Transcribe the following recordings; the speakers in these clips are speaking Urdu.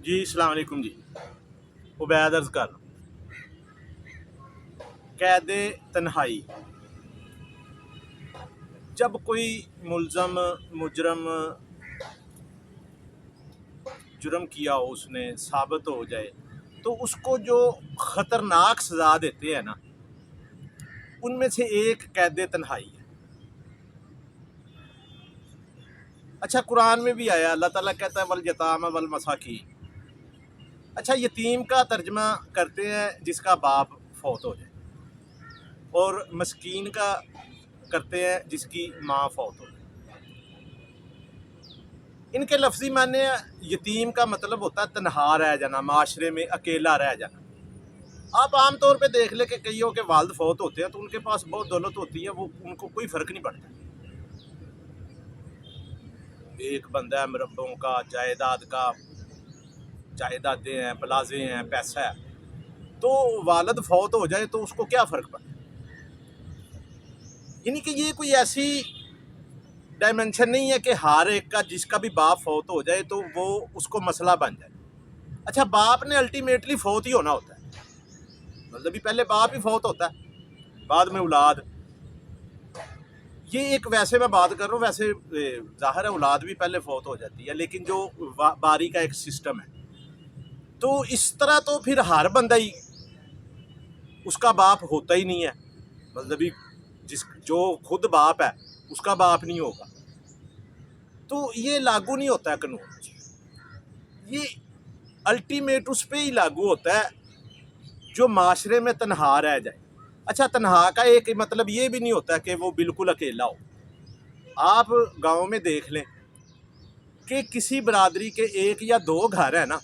جی السلام علیکم جی عبید عرض کر رہا ہوں۔ قید تنہائی، جب کوئی ملزم مجرم جرم کیا ہو، اس نے ثابت ہو جائے تو اس کو جو خطرناک سزا دیتے ہیں نا، ان میں سے ایک قید تنہائی ہے۔ اچھا قرآن میں بھی آیا، اللہ تعالیٰ کہتا ہے والیتامی والمساکین۔ اچھا یتیم کا ترجمہ کرتے ہیں جس کا باپ فوت ہو جائے، اور مسکین کا کرتے ہیں جس کی ماں فوت ہو جائے۔ ان کے لفظی معنی یتیم کا مطلب ہوتا ہے تنہا رہ جانا، معاشرے میں اکیلا رہ جانا۔ آپ عام طور پہ دیکھ لیں کہ کئیوں کے والد فوت ہوتے ہیں تو ان کے پاس بہت دولت ہوتی ہے، وہ ان کو کوئی فرق نہیں پڑتا۔ ایک بندہ ہے مربعوں کا، جائیدادیں ہیں، پلازے ہیں، پیسہ ہے، تو والد فوت ہو جائے تو اس کو کیا فرق پڑتا ہے؟ یعنی کہ یہ کوئی ایسی ڈائمنشن نہیں ہے کہ ہر ایک کا جس کا بھی باپ فوت ہو جائے تو وہ اس کو مسئلہ بن جائے۔ اچھا باپ نے الٹیمیٹلی فوت ہی ہونا ہوتا ہے، مطلب پہلے باپ ہی فوت ہوتا ہے، بعد میں اولاد۔ یہ ایک ویسے میں بات کر رہا ہوں، ویسے ظاہر ہے اولاد بھی پہلے فوت ہو جاتی ہے، لیکن جو باری کا ایک سسٹم ہے تو اس طرح تو پھر ہر بندہ ہی اس کا باپ ہوتا ہی نہیں ہے، مطلب جو خود باپ ہے اس کا باپ نہیں ہوگا، تو یہ لاگو نہیں ہوتا ہے قانون۔ یہ الٹیمیٹ اس پہ ہی لاگو ہوتا ہے جو معاشرے میں تنہا رہ جائے۔ اچھا تنہا کا ایک مطلب یہ بھی نہیں ہوتا کہ وہ بالکل اکیلا ہو۔ آپ گاؤں میں دیکھ لیں کہ کسی برادری کے ایک یا دو گھر ہیں نا،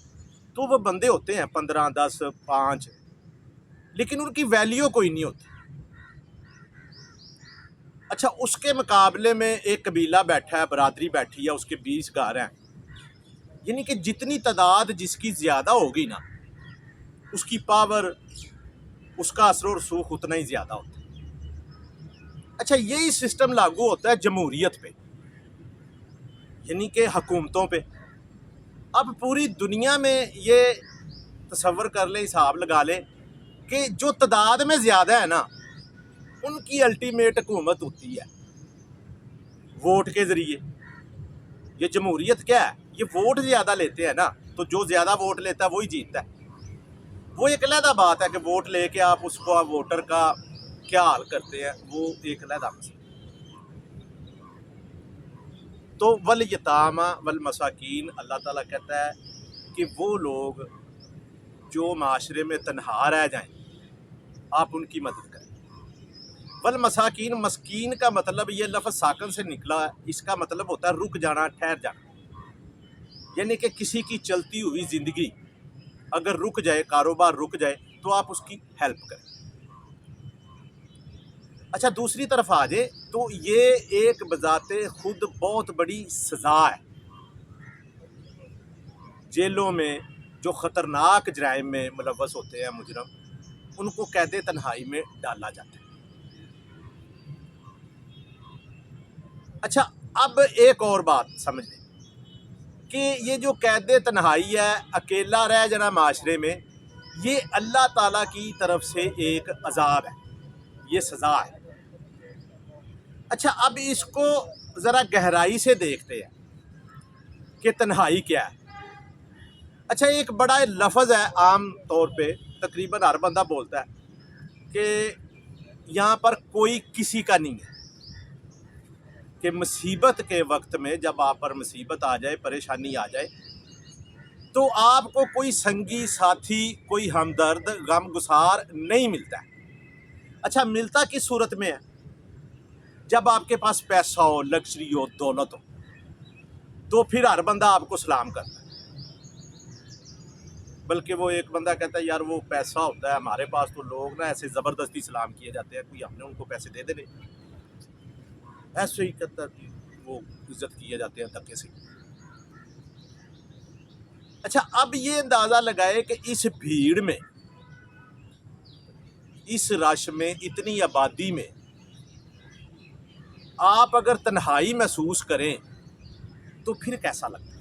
تو وہ بندے ہوتے ہیں 15 10 5، لیکن ان کی ویلیو کوئی نہیں ہوتی۔ اچھا اس کے مقابلے میں ایک قبیلہ بیٹھا ہے، برادری بیٹھی ہے، اس کے 20 گھر ہیں، یعنی کہ جتنی تعداد جس کی زیادہ ہوگی نا، اس کی پاور، اس کا اثر و رسوخ اتنا ہی زیادہ ہوتا ہے۔ اچھا یہی سسٹم لاگو ہوتا ہے جمہوریت پہ، یعنی کہ حکومتوں پہ۔ اب پوری دنیا میں یہ تصور کر لیں، حساب لگا لیں کہ جو تعداد میں زیادہ ہے نا، ان کی الٹیمیٹ حکومت ہوتی ہے ووٹ کے ذریعے۔ یہ جمہوریت کیا ہے؟ یہ ووٹ زیادہ لیتے ہیں نا، تو جو زیادہ ووٹ لیتا ہے وہی جیتتا ہے۔ وہ ایک علیحدہ بات ہے کہ ووٹ لے کے آپ اس کو ووٹر کا کیا حال کرتے ہیں، وہ ایک علیحدہ مسئلہ۔ تو والیتامی والمساکین، اللہ تعالیٰ کہتا ہے کہ وہ لوگ جو معاشرے میں تنہا رہ جائیں آپ ان کی مدد کریں۔ والمساکین، مسکین کا مطلب یہ لفظ ساکن سے نکلا ہے، اس کا مطلب ہوتا ہے رک جانا، ٹھہر جانا، یعنی کہ کسی کی چلتی ہوئی زندگی اگر رک جائے، کاروبار رک جائے تو آپ اس کی ہیلپ کریں۔ اچھا دوسری طرف آ جائے تو یہ ایک بذات خود بہت بڑی سزا ہے۔ جیلوں میں جو خطرناک جرائم میں ملوث ہوتے ہیں مجرم، ان کو قید تنہائی میں ڈالا جاتا ہے۔ اچھا اب ایک اور بات سمجھ لیں کہ یہ جو قید تنہائی ہے، اکیلا رہ جانا معاشرے میں، یہ اللہ تعالیٰ کی طرف سے ایک عذاب ہے، یہ سزا ہے۔ اچھا اب اس کو ذرا گہرائی سے دیکھتے ہیں کہ تنہائی کیا ہے۔ اچھا ایک بڑا لفظ ہے عام طور پہ تقریباً ہر بندہ بولتا ہے کہ یہاں پر کوئی کسی کا نہیں ہے، کہ مصیبت کے وقت میں جب آپ پر مصیبت آ جائے، پریشانی آ جائے، تو آپ کو کوئی سنگی ساتھی، کوئی ہمدرد، غم گسار نہیں ملتا ہے۔ اچھا ملتا کس صورت میں ہے؟ جب آپ کے پاس پیسہ ہو، لگژری ہو، دولت ہو، تو پھر ہر بندہ آپ کو سلام کرتا ہے، بلکہ وہ ایک بندہ کہتا ہے یار وہ پیسہ ہوتا ہے ہمارے پاس تو لوگ نا ایسے زبردستی سلام کیے جاتے ہیں، کوئی ہم نے ان کو پیسے دے دینے، ایسے ہی کرتا ہے، وہ عزت کیے جاتے ہیں دھکے سے۔ اچھا اب یہ اندازہ لگائے کہ اس بھیڑ میں، اس رش میں، اتنی آبادی میں آپ اگر تنہائی محسوس کریں تو پھر کیسا لگتا ہے؟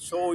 100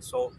100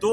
2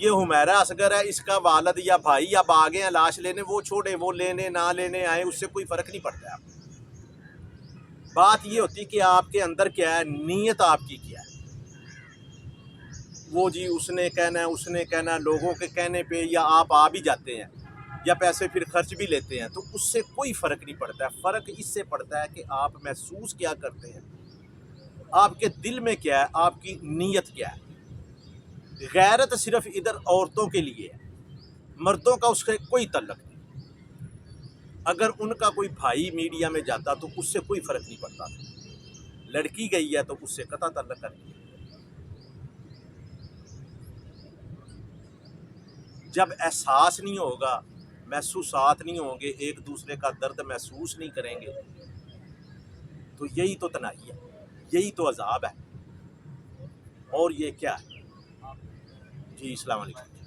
یہ حمیرہ اصغر ہے، اس کا والد یا بھائی اب آ گئے ہیں لاش لینے، وہ چھوڑے، وہ لینے نہ لینے آئے، اس سے کوئی فرق نہیں پڑتا ہے۔ بات یہ ہوتی کہ آپ کے اندر کیا ہے، نیت آپ کی کیا ہے۔ وہ جی اس نے کہنا ہے، لوگوں کے کہنے پہ یا آپ آ بھی جاتے ہیں یا پیسے پھر خرچ بھی لیتے ہیں، تو اس سے کوئی فرق نہیں پڑتا ہے۔ فرق اس سے پڑتا ہے کہ آپ محسوس کیا کرتے ہیں، آپ کے دل میں کیا ہے، آپ کی نیت کیا ہے۔ غیرت صرف ادھر عورتوں کے لیے ہے، مردوں کا اس سے کوئی تعلق نہیں۔ اگر ان کا کوئی بھائی میڈیا میں جاتا تو اس سے کوئی فرق نہیں پڑتا تھا، لڑکی گئی ہے تو اس سے قطع تعلق کر دیا۔ جب احساس نہیں ہوگا، محسوسات نہیں ہوں گے، ایک دوسرے کا درد محسوس نہیں کریں گے، تو یہی تو تنہائی ہے، یہی تو عذاب ہے۔ اور یہ کیا ہے؟ جی السلام علیکم۔